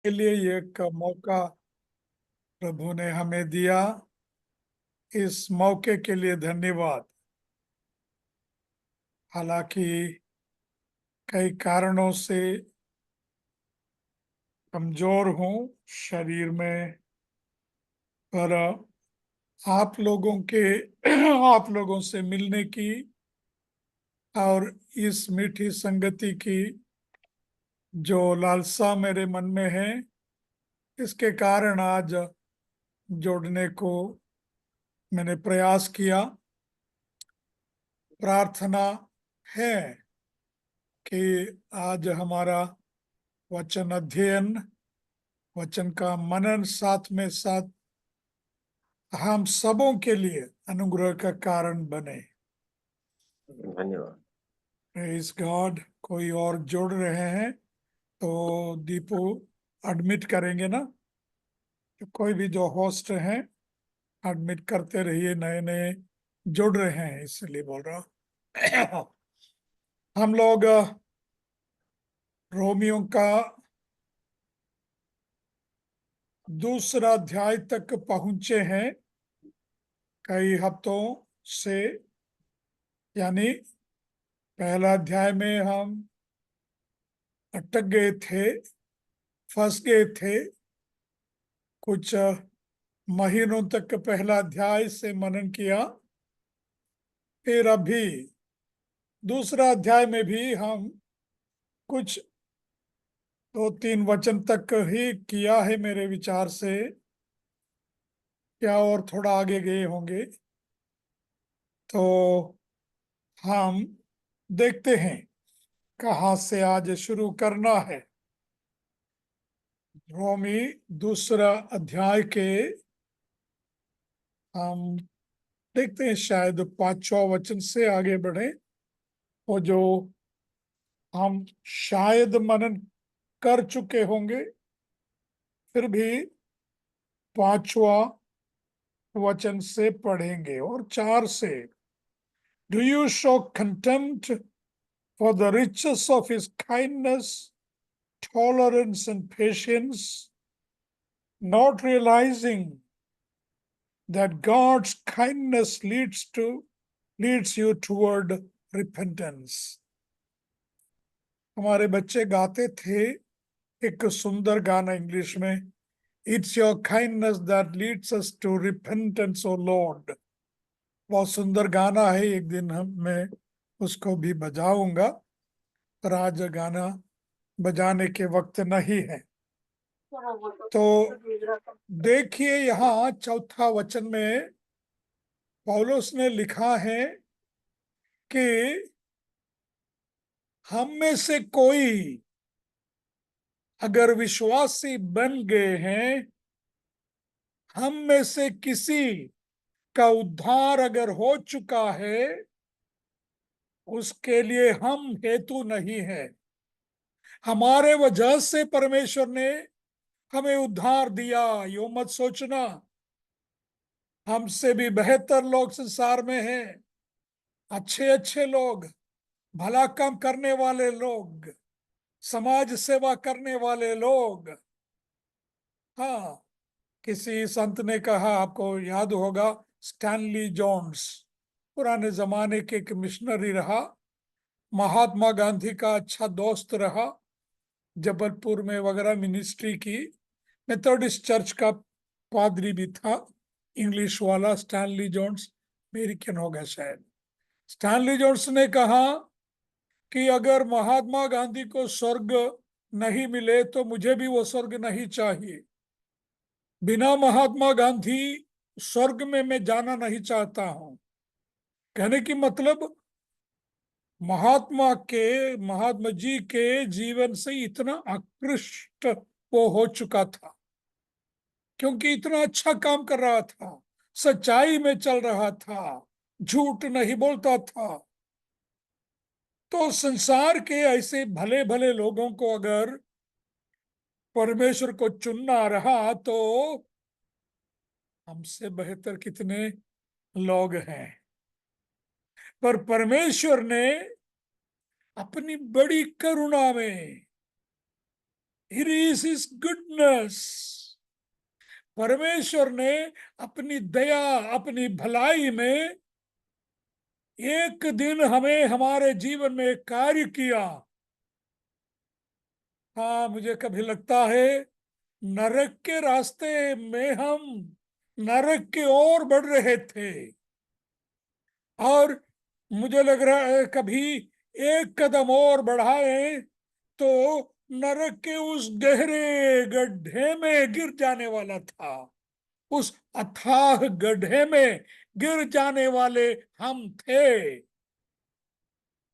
के लिए ये एक मौका प्रभु ने हमें दिया। इस मौके के लिए धन्यवाद। हालांकि कई कारणों से कमजोर हूं शरीर में, पर आप लोगों के आप लोगों से मिलने की और इस मीठी संगति की जो लालसा मेरे मन में है, इसके कारण आज जोड़ने को मैंने प्रयास किया। प्रार्थना है कि आज हमारा वचन अध्ययन, वचन का मनन साथ में साथ हम सबों के लिए अनुग्रह का कारण बने। धन्यवाद। Praise God. कोई और जोड़ रहे हैं तो दीपू एडमिट करेंगे ना। तो कोई भी जो होस्ट हैं एडमिट करते रहिए, नए नए जुड़ रहे हैं इसलिए बोल रहा हूं। हम लोग रोमियो का दूसरा अध्याय तक पहुंचे हैं कई हफ्तों से। यानी पहला अध्याय में हम अटक गए थे, फंस गए थे। कुछ महीनों तक पहला अध्याय से मनन किया। फिर अभी दूसरा अध्याय में भी हम कुछ 2-3 वचन तक ही किया है मेरे विचार से, क्या और थोड़ा आगे गए होंगे। तो हम देखते हैं कहाँ से आज शुरू करना है। रोमी दूसरा अध्याय के हम देखते हैं, शायद 5वां वचन से आगे बढ़े। वो जो हम शायद मनन कर चुके होंगे, फिर भी 5वां वचन से पढ़ेंगे और 4 से। Do you show contempt for the riches of his kindness, tolerance, and patience, not realizing that God's kindness leads you toward repentance. हमारे बच्चे गाते थे एक सुंदर गाना इंग्लिश में, It's your kindness that leads us to repentance, O Lord. बहुत सुंदर गाना है, एक दिन मैं उसको भी बजाऊंगा, पर आज गाना बजाने के वक्त नहीं है। तो देखिए यहाँ चौथा वचन में पौलुस ने लिखा है कि हम में से कोई अगर विश्वासी बन गए हैं, हम में से किसी का उद्धार अगर हो चुका है, उसके लिए हम हेतु नहीं है। हमारे वजह से परमेश्वर ने हमें उद्धार दिया, यो मत सोचना। हमसे भी बेहतर लोग संसार में हैं, अच्छे अच्छे लोग, भला काम करने वाले लोग, समाज सेवा करने वाले लोग। हाँ, किसी संत ने कहा, आपको याद होगा, स्टैनली जोन्स, पुराने जमाने के एक मिशनरी रहा, महात्मा गांधी का अच्छा दोस्त रहा, जबलपुर में वगैरह मिनिस्ट्री की, मेथोडिस्ट चर्च का पादरी भी था, इंग्लिश वाला स्टैनली जोन्स, अमेरिकन होगा शायद। स्टैनली जोन्स ने कहा कि अगर महात्मा गांधी को स्वर्ग नहीं मिले तो मुझे भी वो स्वर्ग नहीं चाहिए। बिना महात्मा गांधी स्वर्ग में मैं जाना नहीं चाहता हूं। कहने की मतलब महात्मा जी के जीवन से इतना आकृष्ट वो हो चुका था, क्योंकि इतना अच्छा काम कर रहा था, सच्चाई में चल रहा था, झूठ नहीं बोलता था। तो संसार के ऐसे भले भले लोगों को अगर परमेश्वर को चुनना रहा तो हमसे बेहतर कितने लोग हैं। पर परमेश्वर ने अपनी बड़ी करुणा में It is his goodness. परमेश्वर ने अपनी दया, अपनी भलाई में एक दिन हमें हमारे जीवन में एक कार्य किया। हाँ, मुझे कभी लगता है नरक के रास्ते में हम नरक की ओर बढ़ रहे थे, और मुझे लग रहा है कभी एक कदम और बढ़ाए तो नरक के उस गहरे गड्ढे में गिर जाने वाला था। उस अथाह गड्ढे में गिर जाने वाले हम थे,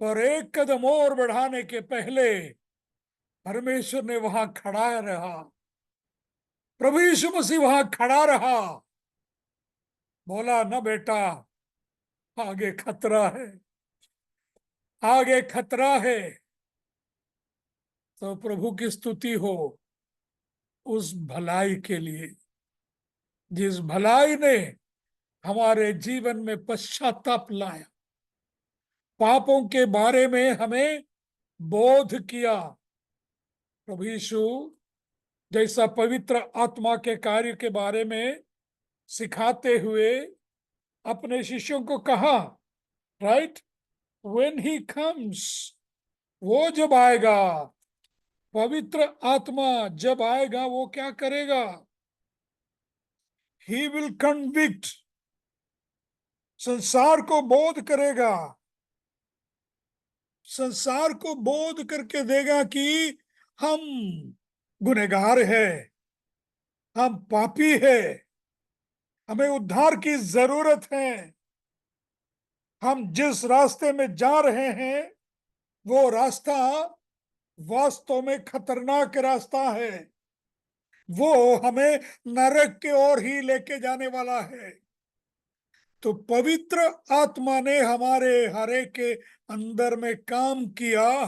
पर एक कदम और बढ़ाने के पहले परमेश्वर ने वहां खड़ा रहा। प्रभु यीशु मसीह वहां खड़ा रहा, बोला ना बेटा, आगे खतरा है, आगे खतरा है। तो प्रभु की स्तुति हो उस भलाई के लिए, जिस भलाई ने हमारे जीवन में पश्चाताप लाया, पापों के बारे में हमें बोध किया। प्रभु यीशु जैसा पवित्र आत्मा के कार्य के बारे में सिखाते हुए अपने शिष्यों को कहा, राइट, व्हेन ही कम्स, वो जब आएगा, पवित्र आत्मा जब आएगा, वो क्या करेगा? ही विल कन्विक्ट, संसार को बोध करेगा, संसार को बोध करके देगा कि हम गुनहगार हैं, हम पापी हैं, हमें उद्धार की जरूरत है। हम जिस रास्ते में जा रहे हैं वो रास्ता वास्तव में खतरनाक रास्ता है, वो हमें नरक की ओर ही लेके जाने वाला है। तो पवित्र आत्मा ने हमारे हरे के अंदर में काम किया,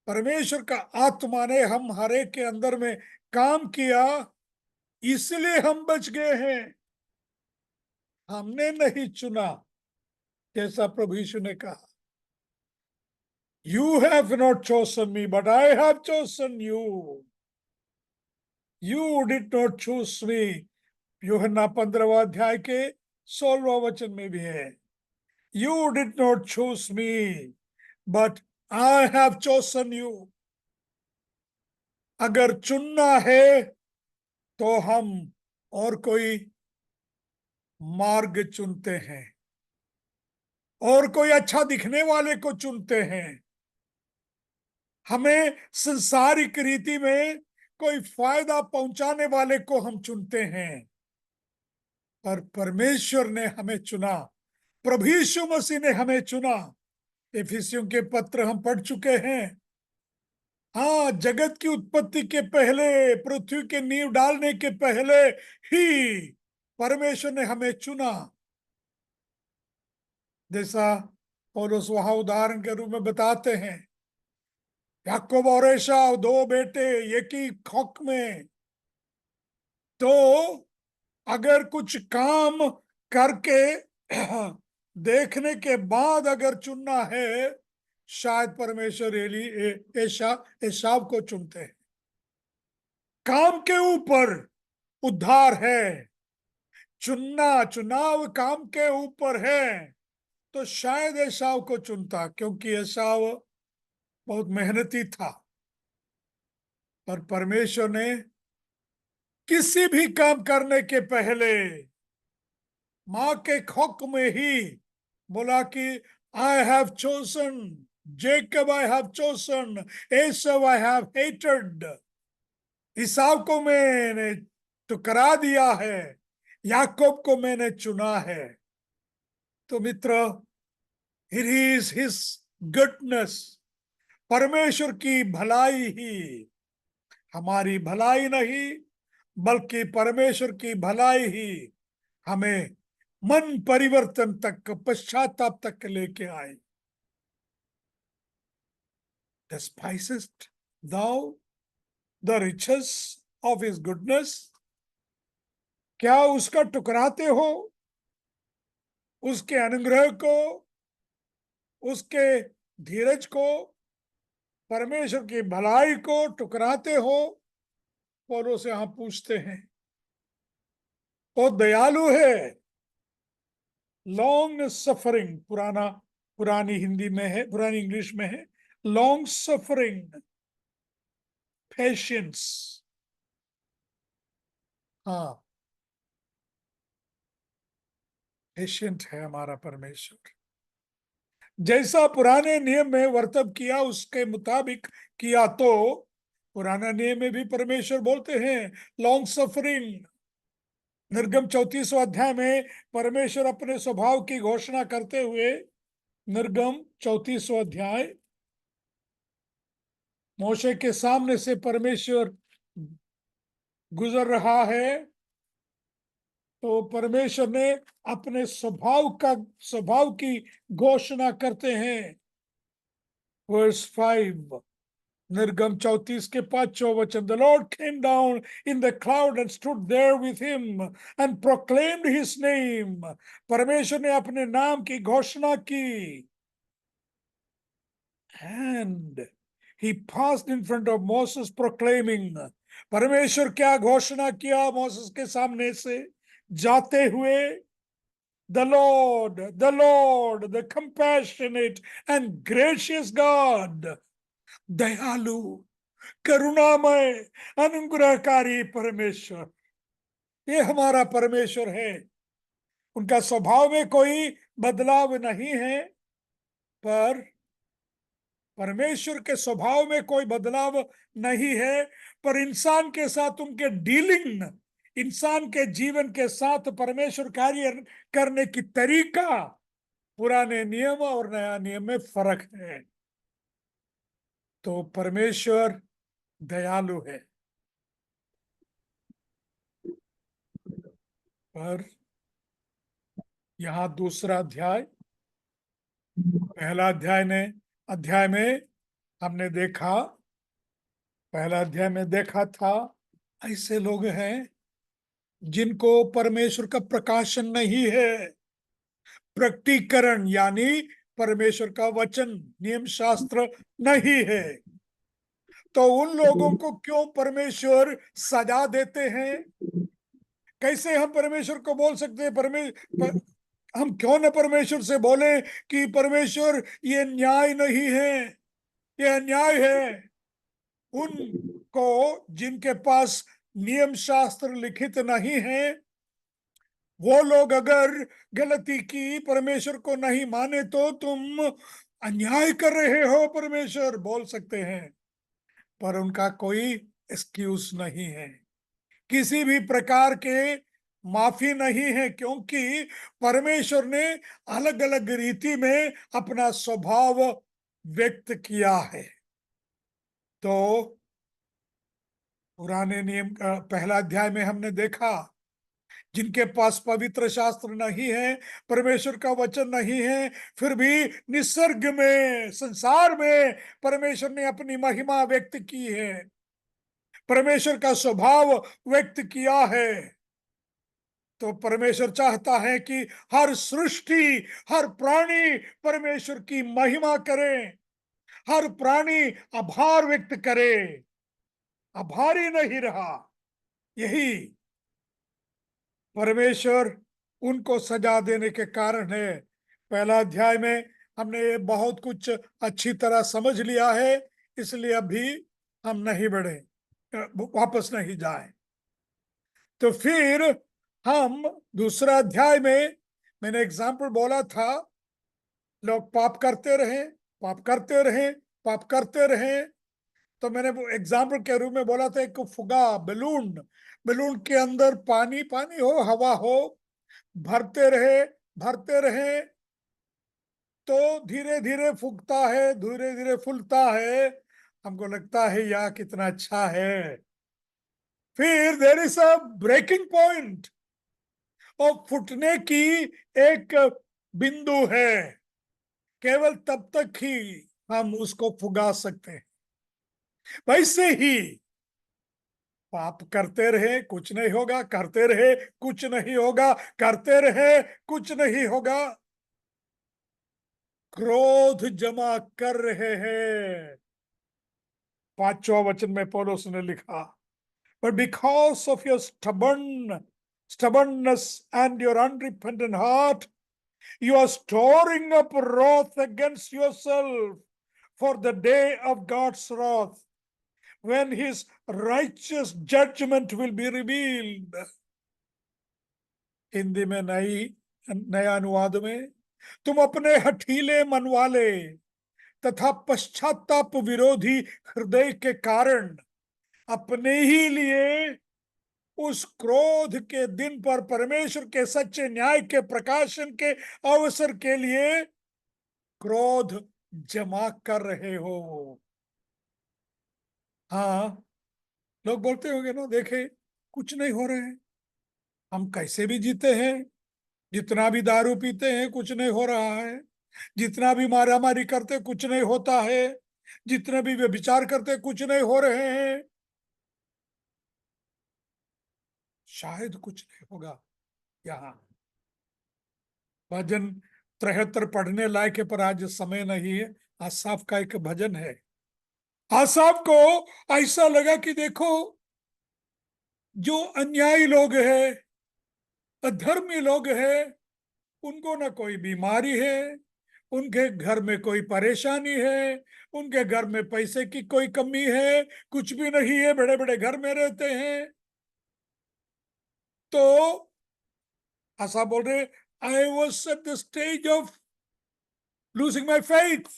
परमेश्वर का आत्मा ने हम हरे के अंदर में काम किया, इसलिए हम बच गए हैं। हमने नहीं चुना, जैसा प्रभु यीशु ने कहा, You have not chosen me, but I have chosen you. You did not choose me. यूहन्ना 15वां अध्याय के 16वां वचन में भी है, You did not choose me, but I have chosen you. अगर चुनना है तो हम और कोई मार्ग चुनते हैं, और कोई अच्छा दिखने वाले को चुनते हैं, हमें संसारिक रीति में कोई फायदा पहुंचाने वाले को हम चुनते हैं। पर परमेश्वर ने हमें चुना, प्रभु यीशु मसीह ने हमें चुना। इफिसियों के पत्र हम पढ़ चुके हैं। हाँ, जगत की उत्पत्ति के पहले, पृथ्वी के नींव डालने के पहले ही परमेश्वर ने हमें चुना। जैसा पौलुस वहां उदाहरण के रूप में बताते हैं, याकूब और एसाव, दो बेटे एक ही खोख में। तो अगर कुछ काम करके देखने के बाद अगर चुनना है, शायद परमेश्वर एसाव को चुनते हैं। काम के ऊपर उद्धार है, चुनाव काम के ऊपर है, तो शायद एसाव को चुनता, क्योंकि एसाव बहुत मेहनती था। पर परमेश्वर ने किसी भी काम करने के पहले मां के खोख में ही बोला कि I have chosen Jacob, I have chosen Esau, I have hated. Esau को मैंने ठुकरा दिया है, याकूब को मैंने चुना है। तो मित्र, इट इज हिज गुडनेस, परमेश्वर की भलाई ही, हमारी भलाई नहीं बल्कि परमेश्वर की भलाई ही हमें मन परिवर्तन तक, पश्चाताप तक लेके आए। Despisest thou the riches of his goodness? क्या उसका टुकराते हो, उसके अनुग्रह को, उसके धीरज को? परमेश्वर की भलाई को ठुकराते हो? पौलुस से यहां पूछते हैं। वो दयालु है, लॉन्ग सफरिंग, पुरानी हिंदी में है, पुरानी इंग्लिश में है लॉन्ग सफरिंग, पेशेंस। हाँ, पेशेंट है हमारा परमेश्वर। जैसा पुराने नियम में वर्तव किया उसके मुताबिक किया तो पुराना नियम में भी परमेश्वर बोलते हैं लॉन्ग सफरिंग। निर्गम 34वां अध्याय में परमेश्वर अपने स्वभाव की घोषणा करते हुए, निर्गम 34वां अध्याय, मोशे के सामने से परमेश्वर गुजर रहा है, तो परमेश्वर ने अपने स्वभाव की घोषणा करते हैं। वर्स 5, निर्गम 34 के 5वां वचन, the Lord came down in the cloud and stood there with him and proclaimed his name. परमेश्वर ने अपने नाम की घोषणा की। And he passed in front of Moses proclaiming. परमेश्वर क्या घोषणा किया मोसेस के सामने से जाते हुए? the Lord, the compassionate and gracious God, दयालु, करुणामय, अनुग्रहकारी परमेश्वर, ये हमारा परमेश्वर है। उनका स्वभाव में कोई बदलाव नहीं है, पर परमेश्वर के स्वभाव में कोई बदलाव नहीं है, पर इंसान के साथ उनके डीलिंग, इंसान के जीवन के साथ परमेश्वर कार्य करने की तरीका पुराने नियम और नया नियम में फर्क है। तो परमेश्वर दयालु है, पर यहां दूसरा अध्याय, पहला अध्याय में हमने देखा, पहला अध्याय में देखा था ऐसे लोग हैं जिनको परमेश्वर का प्रकाशन नहीं है, प्रकटीकरण यानी परमेश्वर का वचन, नियम शास्त्र नहीं है। तो उन लोगों को क्यों परमेश्वर सजा देते हैं? कैसे हम परमेश्वर को बोल सकते हैं हम क्यों न परमेश्वर से बोले कि परमेश्वर ये न्याय नहीं है, ये अन्याय है। उनको जिनके पास नियम शास्त्र लिखित नहीं है, वो लोग अगर गलती की, परमेश्वर को नहीं माने, तो तुम अन्याय कर रहे हो परमेश्वर बोल सकते हैं, पर उनका कोई एक्सक्यूज नहीं है, किसी भी प्रकार के माफी नहीं है, क्योंकि परमेश्वर ने अलग अलग रीति में अपना स्वभाव व्यक्त किया है। तो पुराने नियम का पहला अध्याय में हमने देखा, जिनके पास पवित्र शास्त्र नहीं है, परमेश्वर का वचन नहीं है, फिर भी निसर्ग में, संसार में परमेश्वर ने अपनी महिमा व्यक्त की है, परमेश्वर का स्वभाव व्यक्त किया है। तो परमेश्वर चाहता है कि हर सृष्टि, हर प्राणी परमेश्वर की महिमा करे, हर प्राणी आभार व्यक्त करे, आभारी नहीं रहा। यही परमेश्वर उनको सजा देने के कारण है। पहला अध्याय में हमने बहुत कुछ अच्छी तरह समझ लिया है, इसलिए अभी हम नहीं बढ़े, वापस नहीं जाए। तो फिर हम दूसरा अध्याय में, मैंने एग्जाम्पल बोला था, लोग पाप करते रहे, पाप करते रहे, पाप करते रहे। तो मैंने वो एग्जाम्पल के रूप में बोला था, एक फुगा, बलून, बलून के अंदर पानी, पानी हो, हवा हो, भरते रहे, भरते रहे, तो धीरे धीरे फूकता है, धीरे धीरे फूलता है, हमको लगता है यह कितना अच्छा है। फिर there is a breaking point, और फुटने की एक बिंदु है, केवल तब तक ही हम उसको फुगा सकते हैं। वैसे ही पाप करते रहे, कुछ नहीं होगा, करते रहे, कुछ नहीं होगा, करते रहे, कुछ नहीं होगा, क्रोध जमा कर रहे हैं, 5वां वचन में पौलुस ने लिखा, but because of your stubbornness and your unrepentant heart, you are storing up wrath against yourself for the day of God's wrath, when his righteous judgment will be revealed. Hindi में नया अनुवाद में, तुम अपने हठीले मन वाले तथा पश्चाताप विरोधी हृदय के कारण अपने ही लिए उस क्रोध के दिन पर परमेश्वर के सच्चे न्याय के प्रकाशन के अवसर के लिए क्रोध जमा कर रहे हो। हाँ, लोग बोलते होंगे ना, देखे कुछ नहीं हो रहे हैं, हम कैसे भी जीते हैं, जितना भी दारू पीते हैं कुछ नहीं हो रहा है, जितना भी मारामारी करते कुछ नहीं होता है, जितने भी व्यभिचार करते कुछ नहीं हो रहे हैं, शायद कुछ नहीं होगा। यहाँ भजन 73 पढ़ने लायक है, पर आज समय नहीं है। आसाफ का एक भजन है। आसाफ को ऐसा लगा कि देखो, जो अन्यायी लोग हैं, अधर्मी लोग हैं, उनको ना कोई बीमारी है, उनके घर में कोई परेशानी है, उनके घर में पैसे की कोई कमी है, कुछ भी नहीं है, बड़े बड़े घर में रहते हैं। तो आसा बोल रहे, I was at the stage of losing my faith,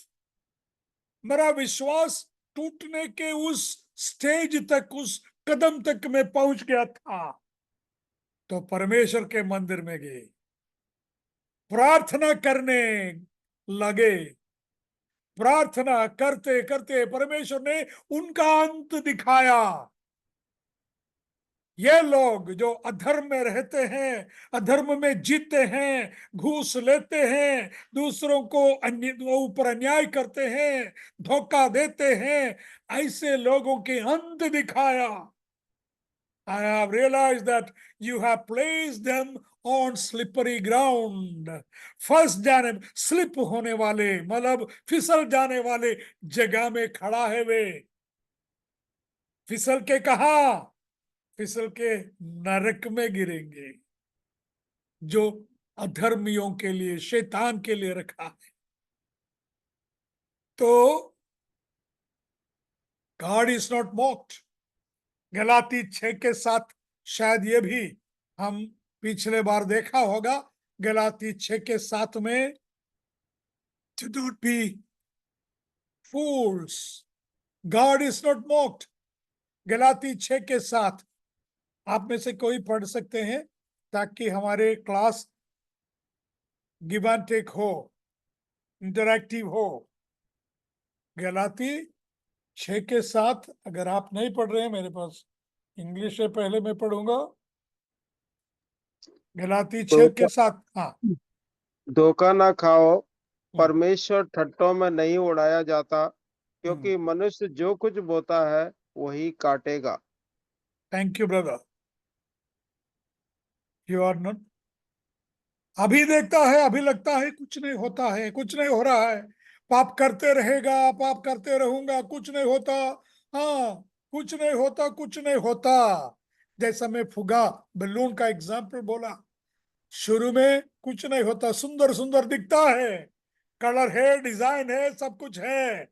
मेरा विश्वास टूटने के उस स्टेज तक, उस कदम तक मैं पहुंच गया था। तो परमेश्वर के मंदिर में गए, प्रार्थना करने लगे। प्रार्थना करते करते परमेश्वर ने उनका अंत दिखाया। ये लोग जो अधर्म में रहते हैं, अधर्म में जीते हैं, घूस लेते हैं, दूसरों को ऊपर अन्याय करते हैं, धोखा देते हैं, ऐसे लोगों के अंत दिखाया। I have realized that you have placed them on slippery ground. फंस जाने, स्लिप होने वाले, मतलब फिसल जाने वाले जगह में खड़ा है वे। फिसल के कहा? फिसल के नरक में गिरेंगे, जो अधर्मियों के लिए, शैतान के लिए रखा है। तो God is not mocked। Galati 6 के 7, शायद ये भी हम पिछले बार देखा होगा। गलाती 6 के 7 में, do not be fools, God is not mocked। Galati 6 के 7, आप में से कोई पढ़ सकते हैं ताकि हमारे क्लास गिव एंड टेक हो, इंटरैक्टिव हो। गलाती 6 के 7, अगर आप नहीं पढ़ रहे हैं, मेरे पास इंग्लिश है, पहले मैं पढ़ूंगा। गलाती 6 के 7। हाँ, धोखा ना खाओ, परमेश्वर ठट्टों में नहीं उड़ाया जाता, क्योंकि मनुष्य जो कुछ बोता है वही काटेगा। Thank you brother, you are not. अभी देखता है, अभी लगता है कुछ नहीं होता है, कुछ नहीं हो रहा है, पाप करते रहेगा, पाप करते रहूंगा, कुछ नहीं होता। हाँ, कुछ नहीं होता, कुछ नहीं होता। जैसा मैं फुगा बलून का एग्जाम्पल बोला, शुरू में कुछ नहीं होता, सुंदर सुंदर दिखता है, कलर है, डिजाइन है, सब कुछ है।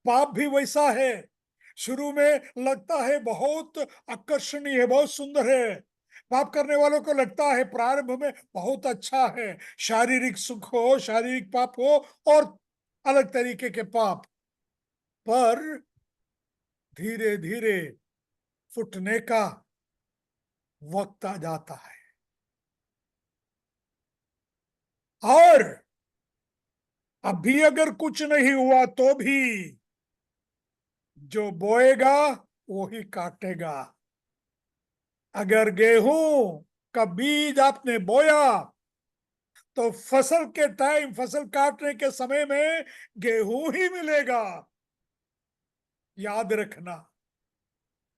पाप भी वैसा है, शुरू में लगता है बहुत आकर्षणीय है, बहुत सुंदर है। पाप करने वालों को लगता है प्रारंभ में बहुत अच्छा है, शारीरिक सुख हो, शारीरिक पाप हो, और अलग तरीके के पाप, पर धीरे धीरे फुटने का वक्त आ जाता है। और अभी अगर कुछ नहीं हुआ तो भी जो बोएगा वो ही काटेगा। अगर गेहूं का बीज आपने बोया तो फसल के टाइम, फसल काटने के समय में गेहूं ही मिलेगा। याद रखना,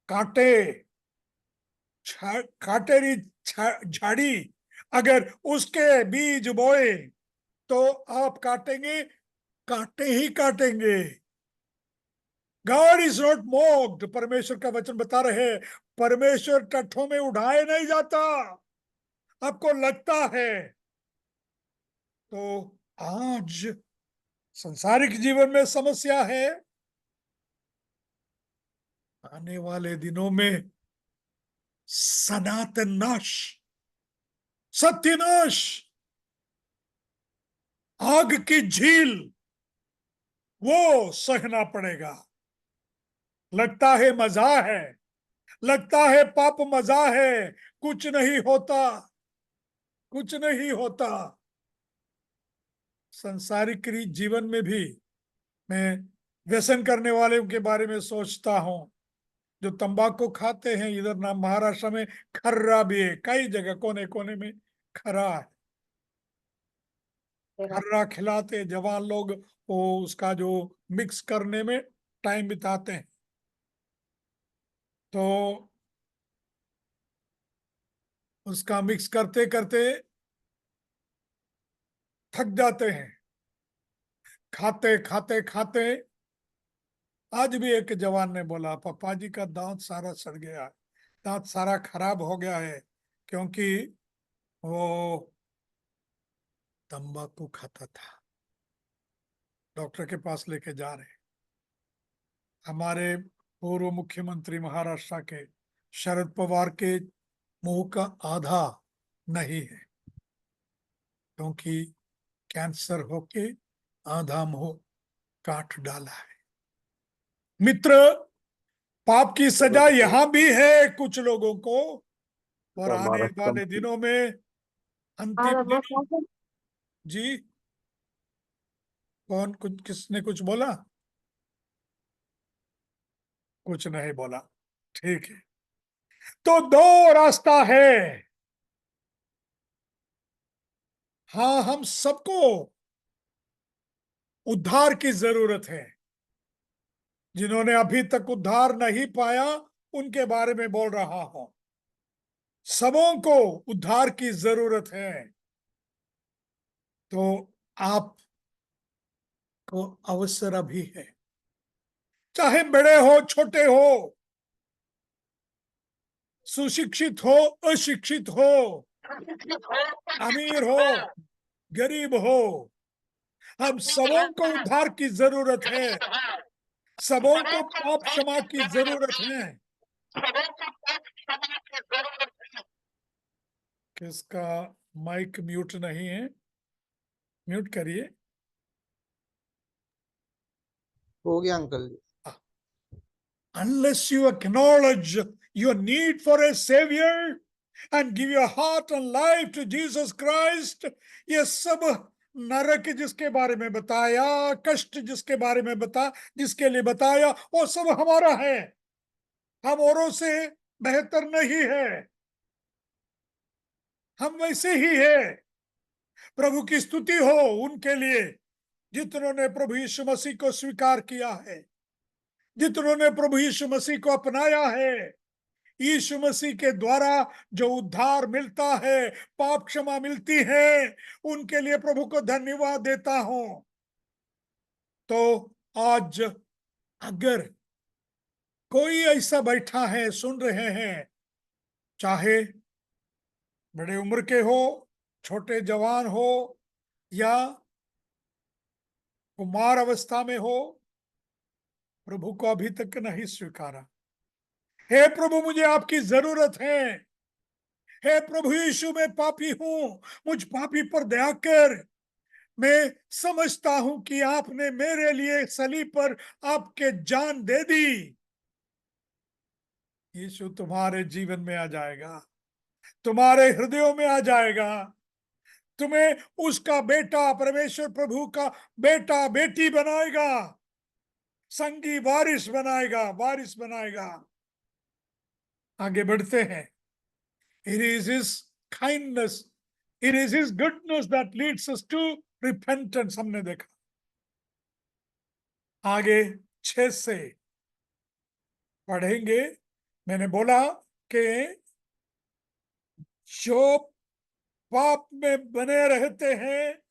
कांटे, काटेरी झाड़ी, अगर उसके बीज बोए तो आप काटेंगे, काटे ही काटेंगे। गॉड इज नॉट मॉक्ड, परमेश्वर का वचन बता रहे, परमेश्वर टट्ठों में उड़ाए नहीं जाता। आपको लगता है तो आज संसारिक जीवन में समस्या है, आने वाले दिनों में सनातन नाश, सत्यनाश, आग की झील, वो सहना पड़ेगा। लगता है मजा है, लगता है पाप मजा है, कुछ नहीं होता, कुछ नहीं होता। संसारिक जीवन में भी मैं व्यसन करने वाले के बारे में सोचता हूं, जो तंबाकू खाते हैं। इधर ना महाराष्ट्र में खर्रा भी है, कई जगह कोने कोने में खरा है, खर्रा खिलाते जवान लोग, वो उसका जो मिक्स करने में टाइम बिताते हैं, तो उसका मिक्स करते करते थक जाते हैं, खाते खाते खाते। आज भी एक जवान ने बोला, पापा जी का दांत सारा सड़ गया है, दांत सारा खराब हो गया है, क्योंकि वो तंबाकू खाता था। डॉक्टर के पास लेके जा रहे। हमारे पूर्व मुख्यमंत्री महाराष्ट्र के शरद पवार के मुंह का आधा नहीं है, क्योंकि कैंसर होके आधा मुंह काट डाला है। मित्र, पाप की सजा यहां भी है कुछ लोगों को, और आने वाले दिनों में, अंतिम दिनों। जी, कौन, कुछ किसने कुछ बोला? कुछ नहीं बोला, ठीक है। तो दो रास्ता है। हाँ, हम सबको उद्धार की जरूरत है। जिन्होंने अभी तक उद्धार नहीं पाया, उनके बारे में बोल रहा हूं। सबों को उद्धार की जरूरत है। तो आपको अवसर अभी है, चाहे बड़े हो छोटे हो, सुशिक्षित हो अशिक्षित हो, अमीर हो गरीब हो, हम सबों को उद्धार की जरूरत है। सबों को पाप क्षमा की जरूरत है। किसका माइक म्यूट नहीं है? म्यूट करिए। हो गया uncle ji. Unless you acknowledge your need for a savior and give your heart and life to Jesus Christ, ये सब नरक जिसके बारे में बताया, कष्ट जिसके बारे में जिसके लिए बताया, वो सब हमारा है। हम औरों से बेहतर नहीं है, हम वैसे ही है। प्रभु की स्तुति हो उनके लिए जितनों ने प्रभु यीशु मसीह को स्वीकार किया है, जितनों ने प्रभु यीशु मसीह को अपनाया है। यीशु मसीह के द्वारा जो उद्धार मिलता है, पाप क्षमा मिलती है, उनके लिए प्रभु को धन्यवाद देता हूं। तो आज अगर कोई ऐसा बैठा है, सुन रहे हैं, चाहे बड़े उम्र के हो, छोटे जवान हो, या कुमार अवस्था में हो, प्रभु को अभी तक नहीं स्वीकारा, हे प्रभु मुझे आपकी जरूरत है, हे प्रभु यीशु मैं पापी हूं, मुझ पापी पर दया कर। मैं समझता हूं कि आपने मेरे लिए सलीब पर आपके जान दे दी। यीशु तुम्हारे जीवन में आ जाएगा, तुम्हारे हृदयों में आ जाएगा, तुम्हें उसका बेटा, परमेश्वर प्रभु का बेटा बेटी बनाएगा, संगी वारिस बनाएगा, वारिस बनाएगा। आगे बढ़ते हैं। It is his kindness, it is his goodness that leads us to repentance, हमने देखा। आगे 6 से पढ़ेंगे। मैंने बोला कि जो पाप में बने रहते हैं,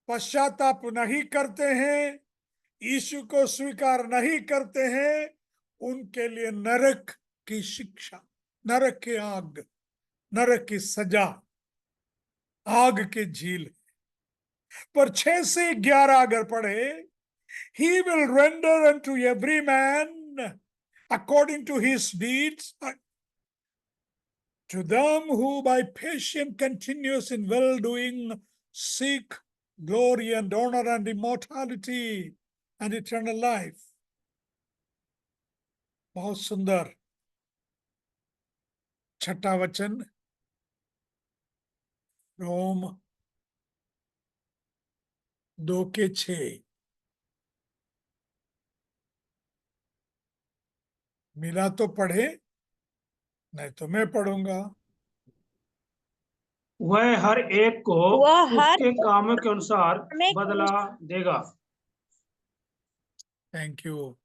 पश्चाताप नहीं करते हैं, यीशु को स्वीकार नहीं करते हैं, उनके लिए नरक की शिक्षा, नरक की आग, नरक की सजा, आग की झील। पर 6 से 11 अगर पढ़े, he will render unto every man according to his deeds, to them who by patient continuous in well doing seek glory and honor and immortality and eternal life. बहुत सुंदर 6वां वचन, रोम 2:6। मिला तो पढ़े, नहीं तो मैं पढ़ूंगा। वह हर एक को वह हर उसके कामों के अनुसार में बदला देगा। Thank you.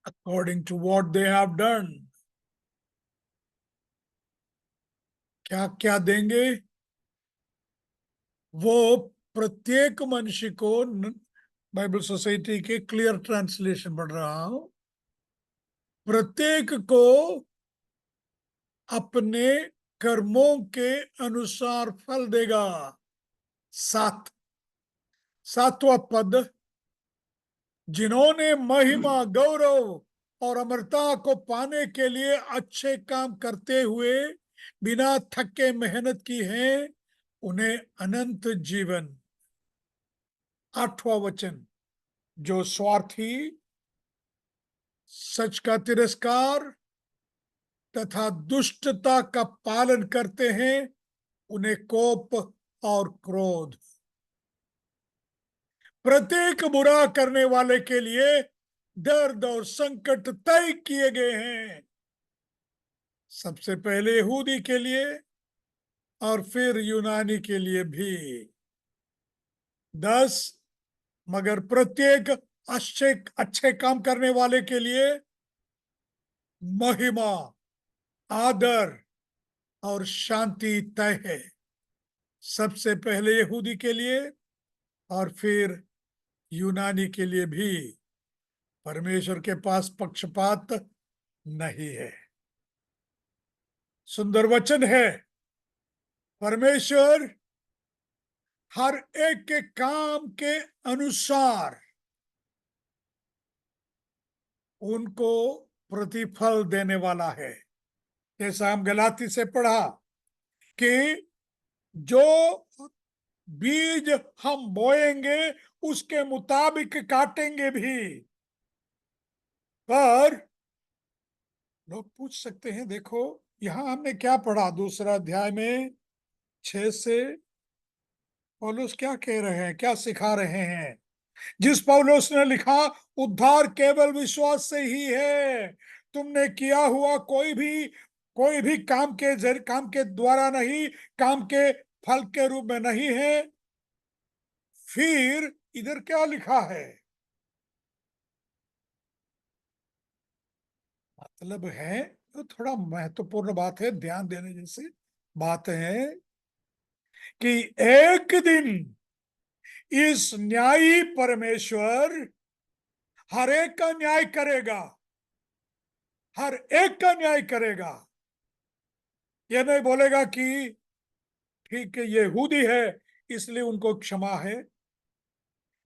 According to what they have done, क्या क्या देंगे? वो प्रत्येक मनुष्य को, बाइबल सोसाइटी के क्लियर ट्रांसलेशन पढ़ रहा हूं, प्रत्येक को अपने कर्मों के अनुसार फल देगा। 7वां पद, जिन्होंने महिमा, गौरव और अमरता को पाने के लिए अच्छे काम करते हुए बिना थके मेहनत की है, उन्हें अनंत जीवन। 8वां वचन, जो स्वार्थी, सच का तिरस्कार तथा दुष्टता का पालन करते हैं, उन्हें कोप और क्रोध। प्रत्येक बुरा करने वाले के लिए दर्द और संकट तय किए गए हैं, सबसे पहले यहूदी के लिए और फिर यूनानी के लिए भी। 10, मगर प्रत्येक अच्छे काम करने वाले के लिए महिमा, आदर और शांति तय है, सबसे पहले यहूदी के लिए और फिर यूनानी के लिए भी। परमेश्वर के पास पक्षपात नहीं है। सुंदर वचन है। परमेश्वर हर एक के काम के अनुसार उनको प्रतिफल देने वाला है। जैसा हम गलाती से पढ़ा कि जो बीज हम बोएंगे उसके मुताबिक काटेंगे भी। पर लोग पूछ सकते हैं, देखो यहां हमने क्या पढ़ा, दूसरा अध्याय में 6 से पौलुस क्या कह रहे हैं, क्या सिखा रहे हैं? जिस पौलुस ने लिखा, उद्धार केवल विश्वास से ही है, तुमने किया हुआ कोई भी काम के द्वारा नहीं, काम के फल के रूप में नहीं है। फिर इधर क्या लिखा है? मतलब है, तो थोड़ा महत्वपूर्ण बात है, ध्यान देने जैसी बात है कि एक दिन इस न्यायी परमेश्वर हर एक का न्याय करेगा, हर एक का न्याय करेगा। यह नहीं बोलेगा कि ठीक है, ये यहूदी है इसलिए उनको क्षमा है,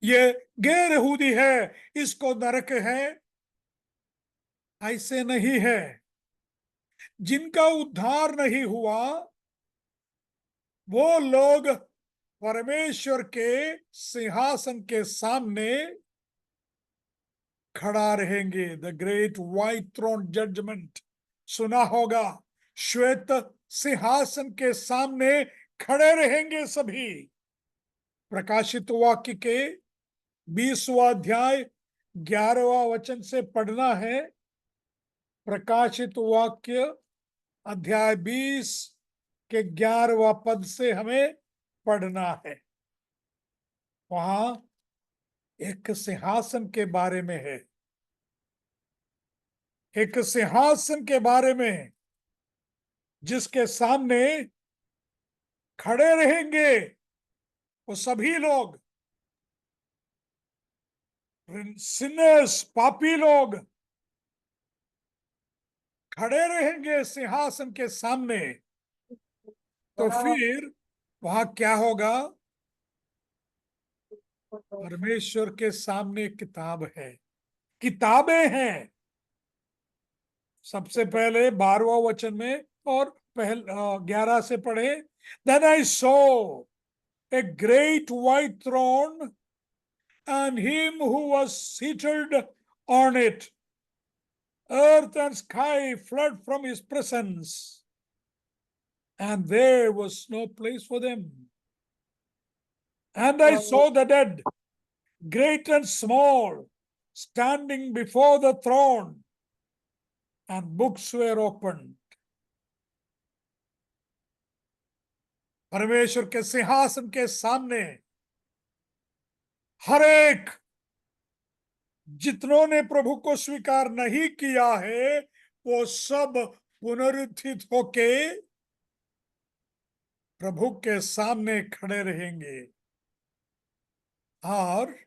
ये गैर यहूदी है इसको नरक है। ऐसे नहीं है। जिनका उद्धार नहीं हुआ वो लोग परमेश्वर के सिंहासन के सामने खड़ा रहेंगे। The great white throne judgment सुना होगा। श्वेत सिंहासन के सामने खड़े रहेंगे सभी। प्रकाशित वाक्य के 20वां अध्याय 11वां वचन से पढ़ना है। प्रकाशित वाक्य अध्याय 20 के 11वां पद से हमें पढ़ना है। वहां एक सिंहासन के बारे में है, एक सिंहासन के बारे में जिसके सामने खड़े रहेंगे वो सभी लोग सिनर्स, पापी लोग खड़े रहेंगे सिंहासन के सामने। तो फिर वहां क्या होगा? परमेश्वर के सामने किताब है, किताबें हैं। सबसे पहले 12वां वचन में और 11 से पढ़े। Then I saw a great white throne and him who was seated on it. Earth and sky fled from his presence, and there was no place for them. And I saw the dead, great and small, standing before the throne, and books were opened. परमेश्वर के सिंहासन के सामने हर एक, जितनों ने प्रभु को स्वीकार नहीं किया है, वो सब पुनरुत्थित होके प्रभु के सामने खड़े रहेंगे। और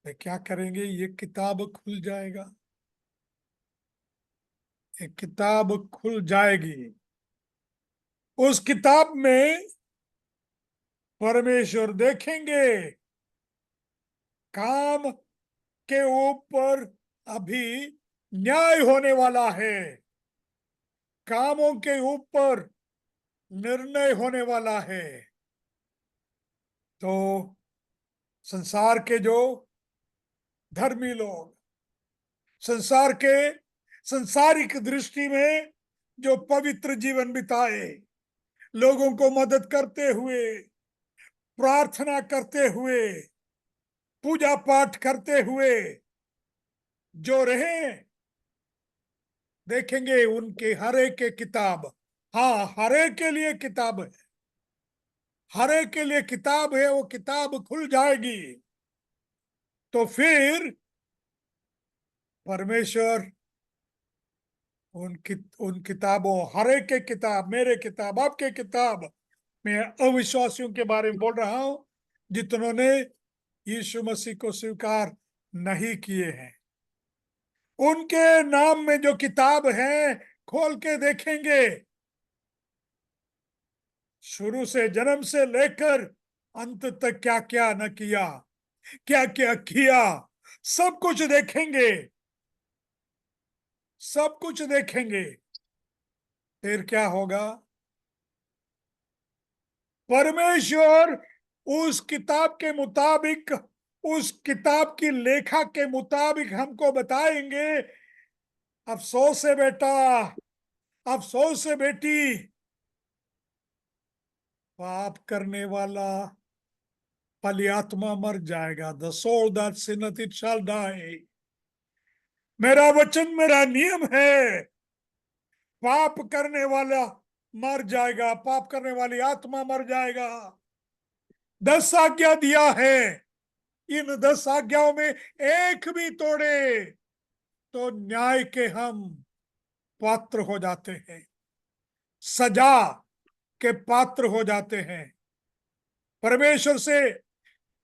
वे क्या करेंगे? ये किताब खुल जाएगा, ये किताब खुल जाएगी। उस किताब में परमेश्वर देखेंगे काम के ऊपर अभी न्याय होने वाला है, कामों के ऊपर निर्णय होने वाला है। तो संसार के जो धर्मी लोग, संसार के संसारिक दृष्टि में जो पवित्र जीवन बिताए, लोगों को मदद करते हुए, प्रार्थना करते हुए, पूजा पाठ करते हुए जो रहे, देखेंगे उनके हर एक के किताब, हाँ हर एक के लिए किताब है, हर एक के लिए किताब है, वो किताब खुल जाएगी। तो फिर परमेश्वर उन किताबों, हर एक के किताब, मेरे किताब, आपके किताब, मैं अविश्वासियों के बारे में बोल रहा हूं, जितनों ने यीशु मसीह को स्वीकार नहीं किए हैं, उनके नाम में जो किताब है खोल के देखेंगे। शुरू से, जन्म से लेकर अंत तक क्या क्या न किया, क्या क्या किया, सब कुछ देखेंगे, सब कुछ देखेंगे। फिर क्या होगा? परमेश्वर उस किताब के मुताबिक, उस किताब की लेखा के मुताबिक हमको बताएंगे, अफसोस है बेटा, अफसोस है बेटी, पाप करने वाला पली आत्मा मर जाएगा। The soul that sinneth it shall die. मेरा वचन, मेरा नियम है, पाप करने वाला मर जाएगा, पाप करने वाली आत्मा मर जाएगा। 10 आज्ञा दिया है, इन 10 आज्ञाओं में एक भी तोड़े तो न्याय के हम पात्र हो जाते हैं, सजा के पात्र हो जाते हैं, परमेश्वर से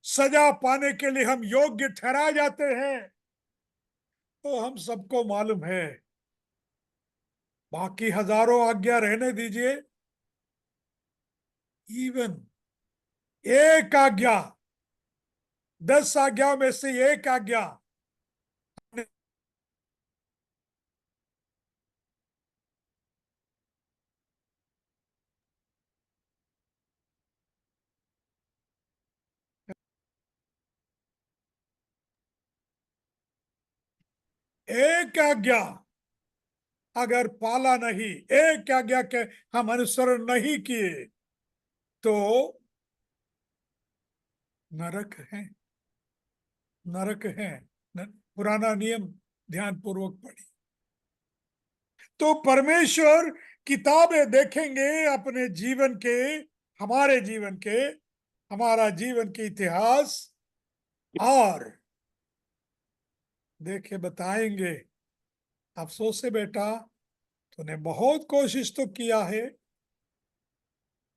सजा पाने के लिए हम योग्य ठहराए जाते हैं। तो हम सबको मालूम है, बाकी हजारों आज्ञा रहने दीजिए, इवन एक आज्ञा, 10 आज्ञाओं में से एक आज्ञा एक आज्ञा अगर पाला नहीं, एक आज्ञा के हम अनुसरण नहीं किए तो नरक है, नरक है। पुराना नियम ध्यान पूर्वक पढ़ी। तो परमेश्वर किताबें देखेंगे अपने जीवन के, हमारे जीवन के, हमारा जीवन के इतिहास, और देखे बताएंगे, अफसोस है बेटा, तूने बहुत कोशिश तो किया है,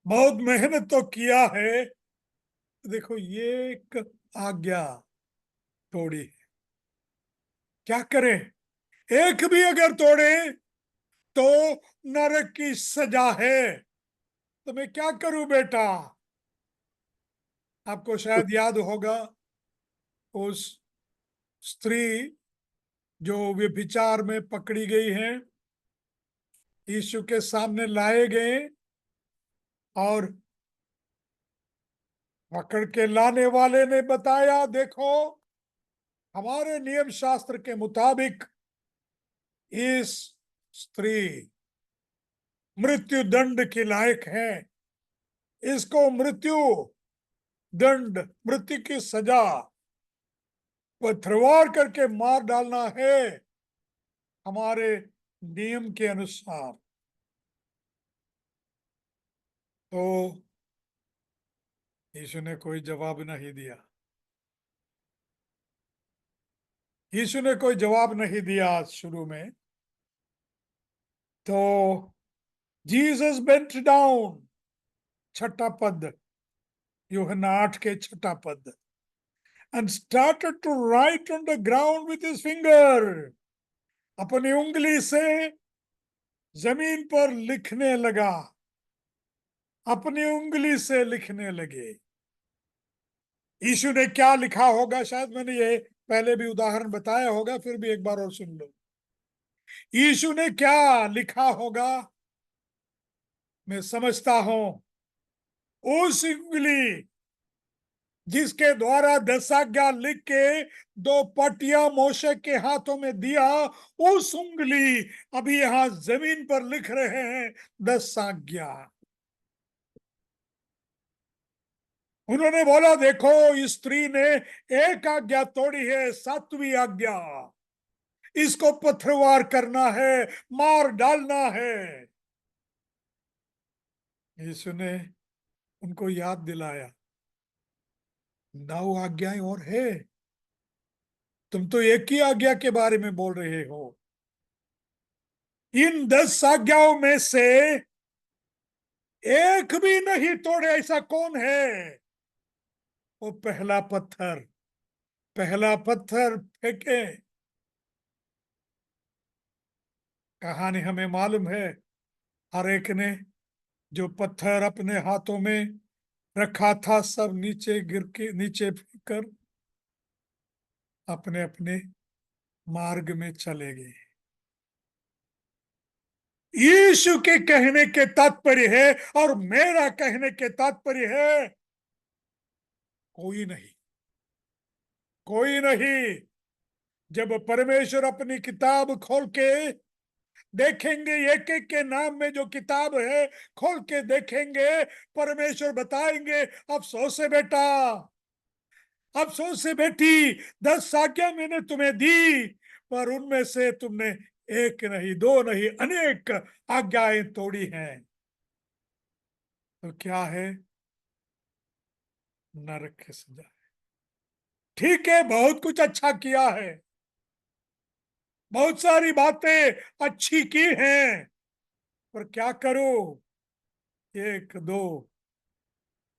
बहुत मेहनत तो किया है, देखो ये एक आज्ञा तोड़ी है, क्या करें? एक भी अगर तोड़े तो नरक की सजा है। तो मैं क्या करूं बेटा? आपको शायद याद होगा उस स्त्री जो व्यभिचार में पकड़ी गई है, यीशु के सामने लाए गए और पकड़ के लाने वाले ने बताया, देखो हमारे नियम शास्त्र के मुताबिक इस स्त्री मृत्यु दंड के लायक है, इसको मृत्यु दंड, मृत्यु की सजा पथरवार करके मार डालना है हमारे नियम के अनुसार। तो यीशु ने कोई जवाब नहीं दिया। यीशु ने कोई जवाब नहीं दिया शुरू में। तो जीसस बेंट डाउन, छठा पद, यूहन्ना 8 के छठा पद, and started to write on the ground with his finger, अपनी उंगली से जमीन पर लिखने लगा, अपनी उंगली से लिखने लगे। यीशु ने क्या लिखा होगा? शायद मैंने ये पहले भी उदाहरण बताया होगा, फिर भी एक बार और सुन लो। यीशु ने क्या लिखा होगा? मैं समझता हूं उस उंगली जिसके द्वारा 10 आज्ञा लिख के 2 पटिया मोशे के हाथों में दिया, उस उंगली अभी यहां जमीन पर लिख रहे हैं 10 आज्ञा। उन्होंने बोला, देखो इस स्त्री ने एक आज्ञा तोड़ी है, 7वीं आज्ञा, इसको पथरवार करना है, मार डालना है। यीशु ने उनको याद दिलाया, 9 आज्ञाएं और है, तुम तो एक ही आज्ञा के बारे में बोल रहे हो। इन 10 आज्ञाओं में से एक भी नहीं तोड़े, ऐसा कौन है? वो पहला पत्थर, पहला पत्थर फेंके। कहानी हमें मालूम है, हर एक ने जो पत्थर अपने हाथों में रखा था, सब नीचे गिर के, नीचे फेंक कर अपने अपने मार्ग में चले गए। यीशु के कहने के तात्पर्य है और मेरा कहने के तात्पर्य है, कोई नहीं, कोई नहीं। जब परमेश्वर अपनी किताब खोल के देखेंगे, एक एक के नाम में जो किताब है खोल के देखेंगे, परमेश्वर बताएंगे, अफसोस है बेटा, अफसोस है बेटी, 10 आज्ञा मैंने तुम्हें दी, पर उनमें से तुमने एक नहीं, 2 नहीं, अनेक आज्ञाएं तोड़ी हैं। तो क्या है? नरक की सजा है। ठीक है, बहुत कुछ अच्छा किया है, बहुत सारी बातें अच्छी की हैं, पर क्या करो? 1 2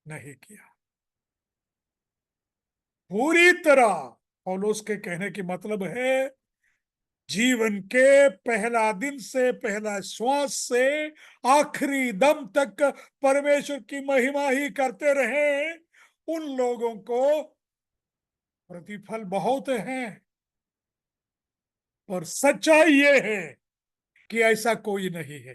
नहीं किया पूरी तरह। पौलुस के कहने की मतलब है, जीवन के पहला दिन से, पहला श्वास से आखिरी दम तक परमेश्वर की महिमा ही करते रहे, उन लोगों को प्रतिफल बहुत है। और सच्चाई ये है कि ऐसा कोई नहीं है।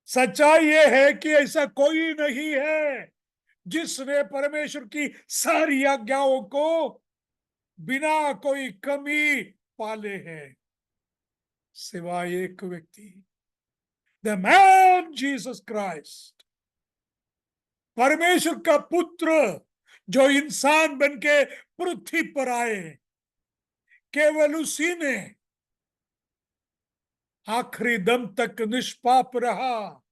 सच्चाई ये है कि ऐसा कोई नहीं है जिसने परमेश्वर की सारी आज्ञाओं को बिना कोई कमी पाले हैं, सिवाय एक व्यक्ति, द मैन जीसस क्राइस्ट, परमेश्वर का पुत्र जो इंसान बनके पृथ्वी पर आए। केवल उसी ने आखिरी दम तक निष्पाप रहा,